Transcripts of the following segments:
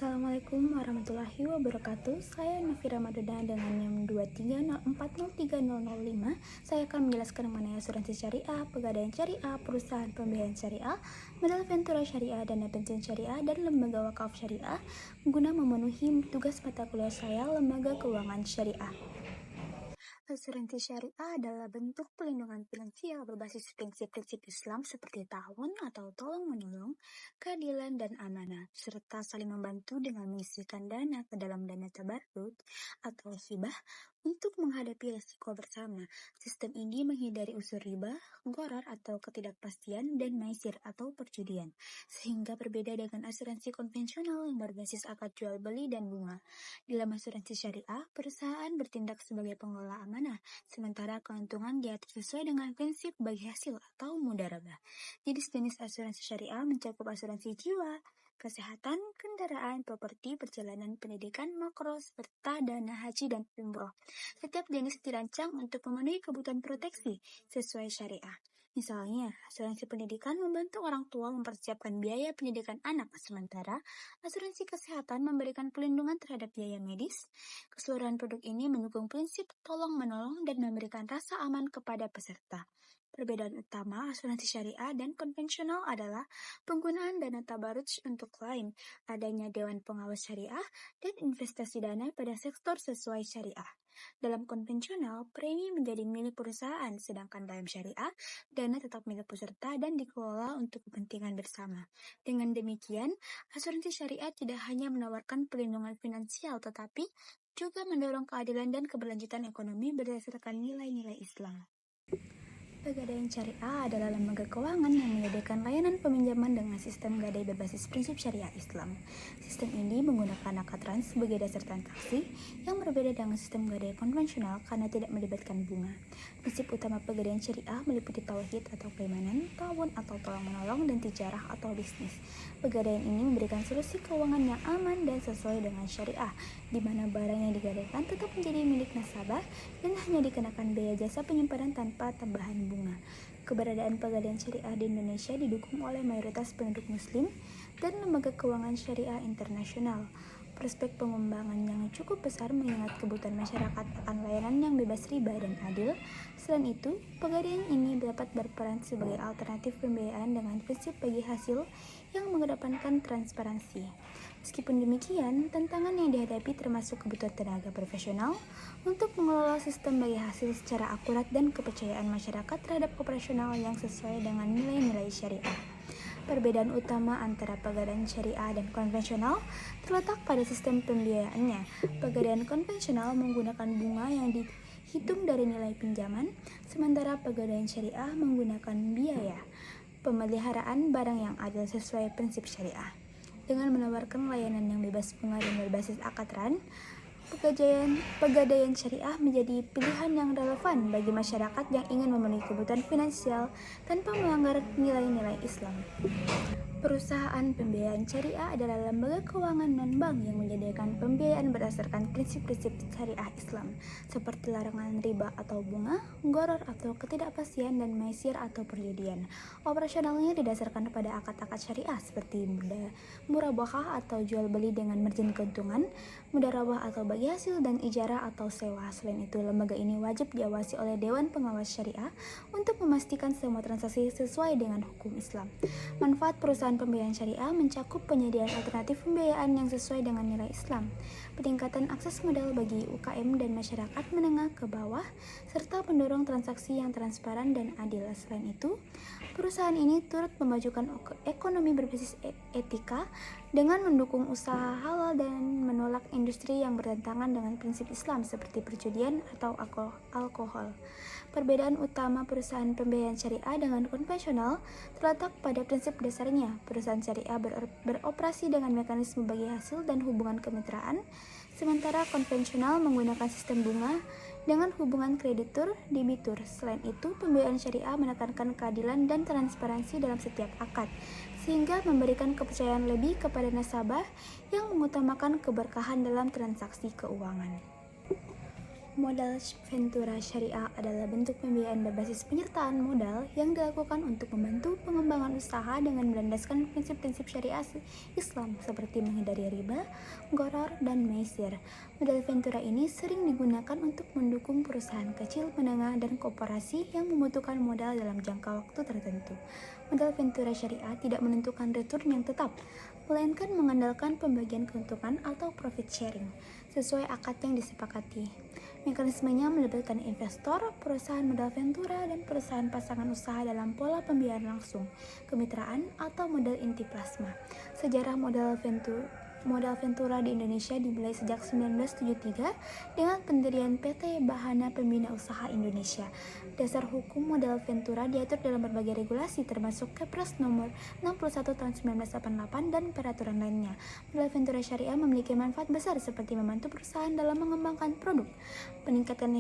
Assalamualaikum warahmatullahi wabarakatuh. Saya Nafira Madana dengan NIM 230403005. Saya akan menjelaskan mengenai asuransi syariah, pegadaian syariah, perusahaan pembiayaan syariah, modal ventura syariah, dana pensiun syariah, dan lembaga wakaf syariah guna memenuhi tugas mata kuliah saya, lembaga keuangan syariah. Asuransi syariah adalah bentuk pelindungan finansial berbasis prinsip-prinsip Islam seperti ta'awun atau tolong-menolong, keadilan, dan amanah, serta saling membantu dengan mengisikan dana ke dalam dana tabarruk atau hibah untuk menghadapi risiko bersama. Sistem ini menghindari unsur riba, gharar atau ketidakpastian, dan maisir atau perjudian, sehingga berbeda dengan asuransi konvensional yang berbasis akad jual beli dan bunga. Dalam asuransi syariah, perusahaan bertindak sebagai pengelola amanah, sementara keuntungan diatur sesuai dengan prinsip bagi hasil atau mudharabah. Jenis-jenis asuransi syariah mencakup asuransi jiwa, kesehatan, kendaraan, properti, perjalanan, pendidikan, makro, serta dana haji dan umroh. Setiap jenis dirancang untuk memenuhi kebutuhan proteksi sesuai syariah. Misalnya, asuransi pendidikan membantu orang tua mempersiapkan biaya pendidikan anak, sementara asuransi kesehatan memberikan pelindungan terhadap biaya medis. Keseluruhan produk ini mendukung prinsip tolong-menolong dan memberikan rasa aman kepada peserta. Perbedaan utama asuransi syariah dan konvensional adalah penggunaan dana tabarruj untuk klaim, adanya dewan pengawas syariah, dan investasi dana pada sektor sesuai syariah. Dalam konvensional, premi menjadi milik perusahaan, sedangkan dalam syariah, dana tetap milik peserta dan dikelola untuk kepentingan bersama. Dengan demikian, asuransi syariah tidak hanya menawarkan perlindungan finansial, tetapi juga mendorong keadilan dan keberlanjutan ekonomi berdasarkan nilai-nilai Islam. Pegadaian syariah adalah lembaga keuangan yang menyediakan layanan peminjaman dengan sistem gadai berbasis prinsip syariah Islam. Sistem ini menggunakan akad trans sebagai dasar transaksi yang berbeda dengan sistem gadai konvensional karena tidak melibatkan bunga. Prinsip utama pegadaian syariah meliputi tauhid atau keimanan, ta'awun atau tolong-menolong, dan tijarah atau bisnis. Pegadaian ini memberikan solusi keuangan yang aman dan sesuai dengan syariah, di mana barang yang digadaikan tetap menjadi milik nasabah dan hanya dikenakan biaya jasa penyimpanan tanpa tambahan bunga. Keberadaan pegadaian syariah di Indonesia didukung oleh mayoritas penduduk muslim dan lembaga keuangan syariah internasional. Prospek pengembangan yang cukup besar mengingat kebutuhan masyarakat akan layanan yang bebas riba dan adil. Selain itu, pegadaian ini dapat berperan sebagai alternatif pembiayaan dengan prinsip bagi hasil yang mengedepankan transparansi. Meskipun demikian, tantangan yang dihadapi termasuk kebutuhan tenaga profesional untuk mengelola sistem bagi hasil secara akurat dan kepercayaan masyarakat terhadap operasional yang sesuai dengan nilai-nilai syariah. Perbedaan utama antara pegadaian syariah dan konvensional terletak pada sistem pembiayaannya. Pegadaian konvensional menggunakan bunga yang dihitung dari nilai pinjaman, sementara pegadaian syariah menggunakan biaya pemeliharaan barang yang adil sesuai prinsip syariah. Dengan menawarkan layanan yang bebas bunga dan berbasis akad ran, pegadaian syariah menjadi pilihan yang relevan bagi masyarakat yang ingin memenuhi kebutuhan finansial tanpa melanggar nilai-nilai Islam. Perusahaan pembiayaan syariah adalah lembaga keuangan non-bank yang menyediakan pembiayaan berdasarkan prinsip-prinsip syariah Islam, seperti larangan riba atau bunga, gharar atau ketidakpastian, dan maisir atau perjudian. Operasionalnya didasarkan pada akad-akad syariah seperti murabahah atau jual beli dengan margin keuntungan, mudharabah atau bagi hasil, dan ijarah atau sewa. Selain itu, lembaga ini wajib diawasi oleh Dewan Pengawas Syariah untuk memastikan semua transaksi sesuai dengan hukum Islam. Manfaat perusahaan pembiayaan syariah mencakup penyediaan alternatif pembiayaan yang sesuai dengan nilai Islam, peningkatan akses modal bagi UKM dan masyarakat menengah ke bawah, serta mendorong transaksi yang transparan dan adil. Selain itu, perusahaan ini turut memajukan ekonomi berbasis etika dengan mendukung usaha halal dan menolak industri yang bertentangan dengan prinsip Islam seperti perjudian atau alkohol. Perbedaan utama perusahaan pembiayaan syariah dengan konvensional terletak pada prinsip dasarnya. Perusahaan syariah beroperasi dengan mekanisme bagi hasil dan hubungan kemitraan, sementara konvensional menggunakan sistem bunga dengan hubungan kreditur-debitur. Selain itu, pembiayaan syariah menekankan keadilan dan transparansi dalam setiap akad, sehingga memberikan kepercayaan lebih kepada nasabah yang mengutamakan keberkahan dalam transaksi keuangan. Modal Ventura Syariah adalah bentuk pembiayaan berbasis penyertaan modal yang dilakukan untuk membantu pengembangan usaha dengan melandaskan prinsip-prinsip syariah Islam seperti menghindari riba, gharar, dan maisir. Modal Ventura ini sering digunakan untuk mendukung perusahaan kecil, menengah, dan koperasi yang membutuhkan modal dalam jangka waktu tertentu. Modal Ventura Syariah tidak menentukan return yang tetap, melainkan mengandalkan pembagian keuntungan atau profit sharing sesuai akad yang disepakati. Mekanismenya melibatkan investor, perusahaan modal ventura, dan perusahaan pasangan usaha dalam pola pembiayaan langsung, kemitraan, atau model inti plasma. Sejarah modal ventura di Indonesia dimulai sejak 1973 dengan pendirian PT Bahana Pembina Usaha Indonesia. Dasar hukum modal ventura diatur dalam berbagai regulasi termasuk Kepres nomor 61 tahun 1988 dan peraturan lainnya. Modal ventura syariah memiliki manfaat besar seperti membantu perusahaan dalam mengembangkan produk, meningkatkan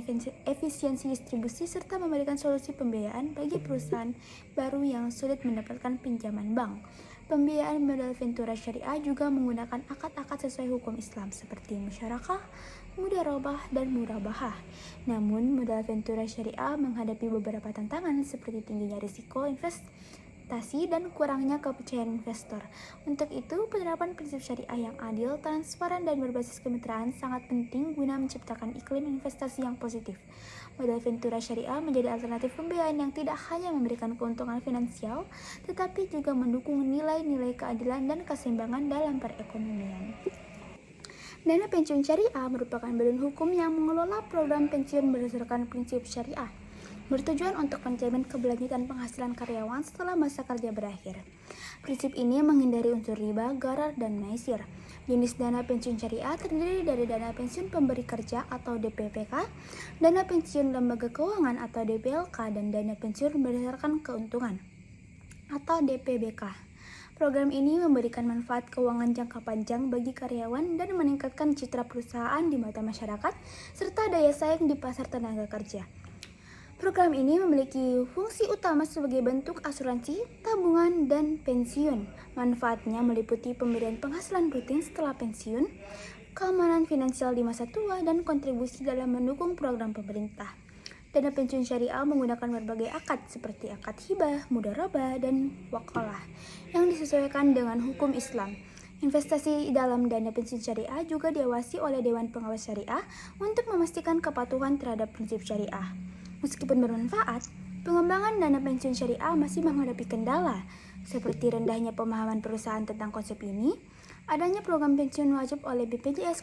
efisiensi distribusi, serta memberikan solusi pembiayaan bagi perusahaan baru yang sulit mendapatkan pinjaman bank. Pembiayaan modal ventura syariah juga menggunakan akad-akad sesuai hukum Islam seperti musyarakah, mudharabah, dan murabahah. Namun, modal ventura syariah menghadapi beberapa tantangan seperti tingginya risiko investasi dan kurangnya kepercayaan investor. Untuk itu, penerapan prinsip syariah yang adil, transparan, dan berbasis kemitraan sangat penting guna menciptakan iklim investasi yang positif. Modal ventura syariah menjadi alternatif pembiayaan yang tidak hanya memberikan keuntungan finansial, tetapi juga mendukung nilai-nilai keadilan dan keseimbangan dalam perekonomian. Dana pensiun syariah merupakan badan hukum yang mengelola program pensiun berdasarkan prinsip syariah, bertujuan untuk menjamin keberlanjutan penghasilan karyawan setelah masa kerja berakhir. Prinsip ini menghindari unsur riba, gharar, dan maisir. Jenis dana pensiun syariah terdiri dari dana pensiun pemberi kerja atau DPPK, dana pensiun lembaga keuangan atau DPLK, dan dana pensiun berdasarkan keuntungan atau DPBK. Program ini memberikan manfaat keuangan jangka panjang bagi karyawan dan meningkatkan citra perusahaan di mata masyarakat serta daya saing di pasar tenaga kerja. Program ini memiliki fungsi utama sebagai bentuk asuransi, tabungan, dan pensiun. Manfaatnya meliputi pemberian penghasilan rutin setelah pensiun, keamanan finansial di masa tua, dan kontribusi dalam mendukung program pemerintah. Dana pensiun syariah menggunakan berbagai akad seperti akad hibah, mudharabah, dan wakalah yang disesuaikan dengan hukum Islam. Investasi dalam dana pensiun syariah juga diawasi oleh Dewan Pengawas Syariah untuk memastikan kepatuhan terhadap prinsip syariah. Meskipun bermanfaat, pengembangan dana pensiun syariah masih menghadapi kendala, seperti rendahnya pemahaman perusahaan tentang konsep ini, adanya program pensiun wajib oleh BPJS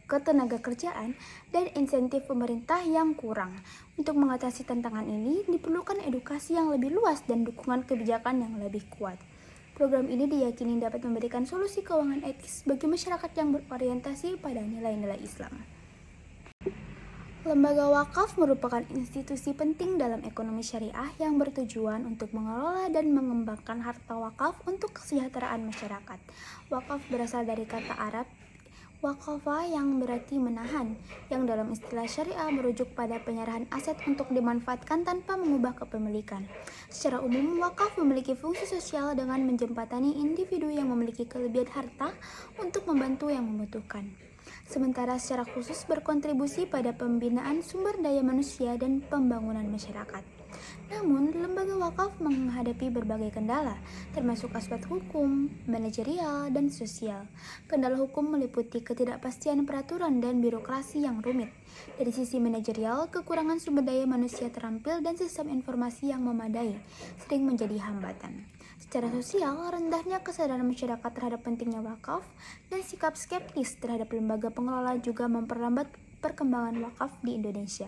Ketenagakerjaan, dan insentif pemerintah yang kurang. Untuk mengatasi tantangan ini, diperlukan edukasi yang lebih luas dan dukungan kebijakan yang lebih kuat. Program ini diyakini dapat memberikan solusi keuangan etis bagi masyarakat yang berorientasi pada nilai-nilai Islam. Lembaga wakaf merupakan institusi penting dalam ekonomi syariah yang bertujuan untuk mengelola dan mengembangkan harta wakaf untuk kesejahteraan masyarakat. Wakaf berasal dari kata Arab waqafa yang berarti menahan, yang dalam istilah syariah merujuk pada penyerahan aset untuk dimanfaatkan tanpa mengubah kepemilikan. Secara umum, wakaf memiliki fungsi sosial dengan menjembatani individu yang memiliki kelebihan harta untuk membantu yang membutuhkan. Sementara secara khusus berkontribusi pada pembinaan sumber daya manusia dan pembangunan masyarakat. Namun, lembaga wakaf menghadapi berbagai kendala, termasuk aspek hukum, manajerial, dan sosial. Kendala hukum meliputi ketidakpastian peraturan dan birokrasi yang rumit. Dari sisi manajerial, kekurangan sumber daya manusia terampil dan sistem informasi yang memadai sering menjadi hambatan. Secara sosial, rendahnya kesadaran masyarakat terhadap pentingnya wakaf dan sikap skeptis terhadap lembaga pengelola juga memperlambat perkembangan wakaf di Indonesia.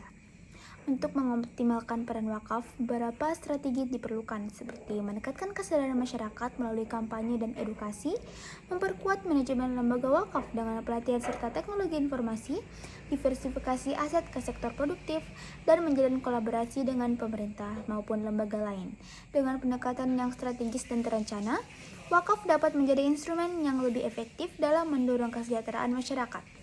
Untuk mengoptimalkan peran wakaf, beberapa strategi diperlukan seperti meningkatkan kesadaran masyarakat melalui kampanye dan edukasi, memperkuat manajemen lembaga wakaf dengan pelatihan serta teknologi informasi, diversifikasi aset ke sektor produktif, dan menjalin kolaborasi dengan pemerintah maupun lembaga lain. Dengan pendekatan yang strategis dan terencana, wakaf dapat menjadi instrumen yang lebih efektif dalam mendorong kesejahteraan masyarakat.